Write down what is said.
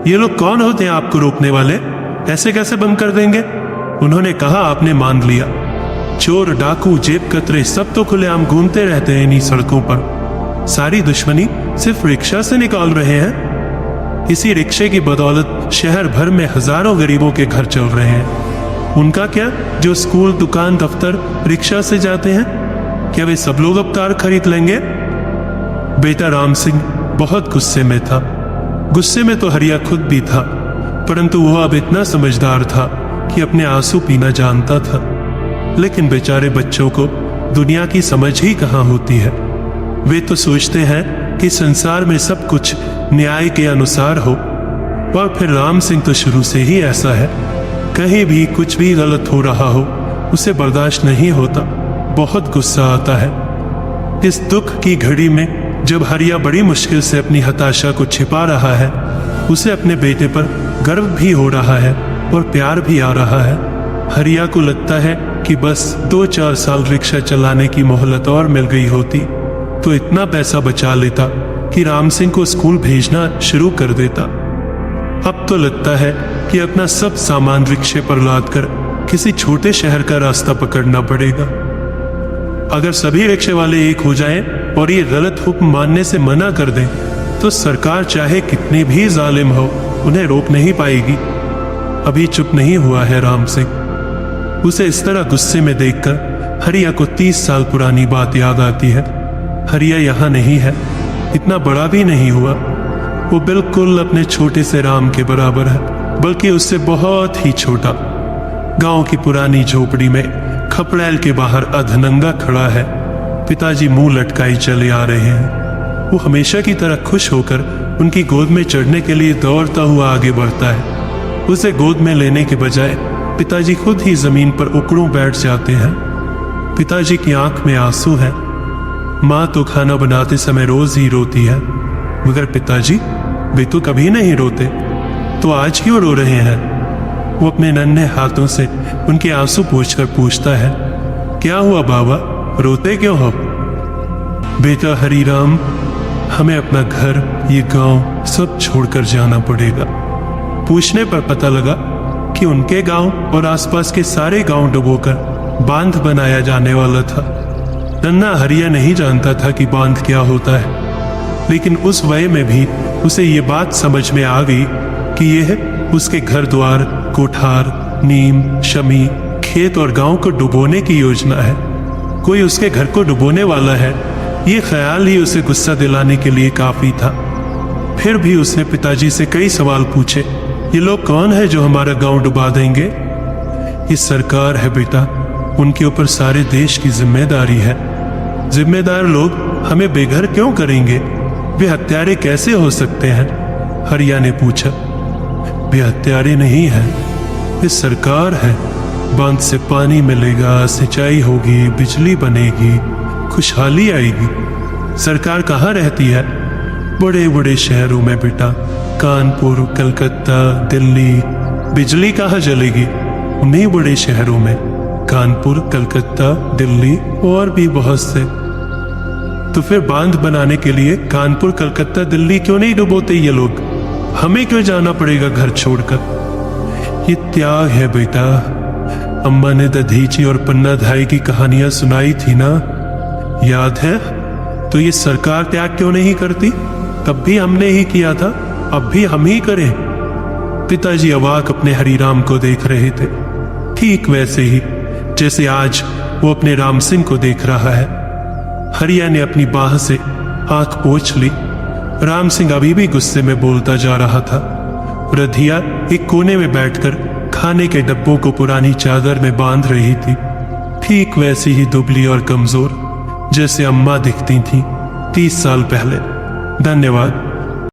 ये लोग कौन होते हैं आपको रोकने वाले? ऐसे कैसे बंद कर देंगे? उन्होंने कहा, आपने मान लिया। चोर, डाकू, जेब कतरे सब तो खुलेआम घूमते रहते हैं इन्हीं सड़कों पर। सारी दुश्मनी सिर्फ रिक्शा से निकाल रहे हैं। इसी रिक्शे की बदौलत शहर भर में हजारों गरीबों के घर चल रहे हैं। उनका क्या, जो स्कूल, दुकान, दफ्तर रिक्शा से जाते हैं? क्या वे सब लोग अब तार खरीद लेंगे? बेटा राम सिंह बहुत गुस्से में था। गुस्से में तो हरिया खुद भी था, परंतु वह अब इतना समझदार था कि अपने आंसू पीना जानता था। लेकिन बेचारे बच्चों को दुनिया की समझ ही कहाँ होती है। वे तो सोचते हैं कि संसार में सब कुछ न्याय के अनुसार हो, और फिर राम सिंह तो शुरू से ही ऐसा है। कहीं भी कुछ भी गलत हो रहा हो उसे बर्दाश्त नहीं होता, बहुत गुस्सा आता है। इस दुख की घड़ी में जब हरिया बड़ी मुश्किल से अपनी हताशा को छिपा रहा है, उसे अपने बेटे पर गर्व भी हो रहा है और प्यार भी आ रहा है। हरिया को लगता है कि बस 2-4 साल रिक्शा चलाने की मोहलत और मिल गई होती तो इतना पैसा बचा लेता कि राम सिंह को स्कूल भेजना शुरू कर देता। अब तो लगता है कि अपना सब सामान रिक्शे पर लादकर किसी छोटे शहर का रास्ता पकड़ना पड़ेगा। अगर सभी रिक्शे वाले एक हो जाएं और ये गलत हुक्म मानने से मना कर दें तो सरकार चाहे कितनी भी जालिम हो उन्हें रोक नहीं पाएगी। अभी चुप नहीं हुआ है राम सिंह। उसे इस तरह गुस्से में देखकर हरिया को 30 साल पुरानी बात याद आती है। हरिया यहाँ नहीं है, इतना बड़ा भी नहीं हुआ। वो बिल्कुल अपने छोटे से राम के बराबर है, बल्कि उससे बहुत ही छोटा। गांव की पुरानी झोपड़ी में खपड़ैल के बाहर अधनंगा खड़ा है। पिताजी मुंह लटकाई चले आ रहे हैं। वो हमेशा की तरह खुश होकर उनकी गोद में चढ़ने के लिए दौड़ता हुआ आगे बढ़ता है। उसे गोद में लेने के बजाय पिताजी खुद ही जमीन पर उकड़ों बैठ जाते हैं। पिताजी की आंख में आंसू है। माँ तो खाना बनाते समय रोज ही रोती है, मगर पिताजी वे तो कभी नहीं रोते, तो आज क्यों रो रहे हैं? वो अपने नन्हे हाथों से उनके आंसू पोंछकर पूछता है, क्या हुआ बाबा, रोते क्यों हो? बेटा हरिराम, हमें अपना घर, ये गांव सब छोड़कर जाना पड़ेगा। पूछने पर पता लगा कि उनके गांव और आसपास के सारे गांव डुबोकर बांध बनाया जाने वाला था। नन्हा हरिया नहीं जानता था कि बांध क्या होता है, लेकिन उस वय में भी उसे ये बात समझ में आ गई कि यह उसके घर द्वार, कोठार, नीम, शमी, खेत और गांव को डुबोने की योजना है। कोई उसके घर को डुबोने वाला है, ये ख्याल ही उसे गुस्सा दिलाने के लिए काफी था। फिर भी उसने पिताजी से कई सवाल पूछे। ये लोग कौन है जो हमारा गांव डुबा देंगे? ये सरकार है बेटा, उनके ऊपर सारे देश की जिम्मेदारी है। जिम्मेदार लोग हमें बेघर क्यों करेंगे? वे हत्यारे कैसे हो सकते हैं? हरिया ने पूछा। वे हत्यारे नहीं है, ये सरकार है। बांध से पानी मिलेगा, सिंचाई होगी, बिजली बनेगी, खुशहाली आएगी। सरकार कहाँ रहती है? बड़े बड़े शहरों में बेटा, कानपुर, कलकत्ता, दिल्ली। बिजली कहाँ जलेगी? उन्हीं बड़े शहरों में, कानपुर, कलकत्ता, दिल्ली और भी बहुत से। तो फिर बांध बनाने के लिए कानपुर, कलकत्ता, दिल्ली क्यों नहीं डुबोते ये लोग? हमें क्यों जाना पड़ेगा घर छोड़कर? ये त्याग है बेटा। अम्मा ने दधीची और पन्नाधाई की कहानियां सुनाई थी ना, याद है? तो ये सरकार त्याग क्यों नहीं करती? तब भी हमने ही किया था, अब भी हम ही करें। पिताजी अवाक अपने हरिराम को देख रहे थे, ठीक वैसे ही जैसे आज वो अपने राम सिंह को देख रहा है। हरिया ने अपनी बाह से आंख पोंछ ली। राम सिंह अभी भी गुस्से में बोलता जा रहा था। रधिया एक कोने में बैठकर खाने के डब्बों को पुरानी चादर में बांध रही थी, ठीक वैसी ही दुबली और कमजोर जैसे अम्मा दिखती थी 30 साल पहले। धन्यवाद।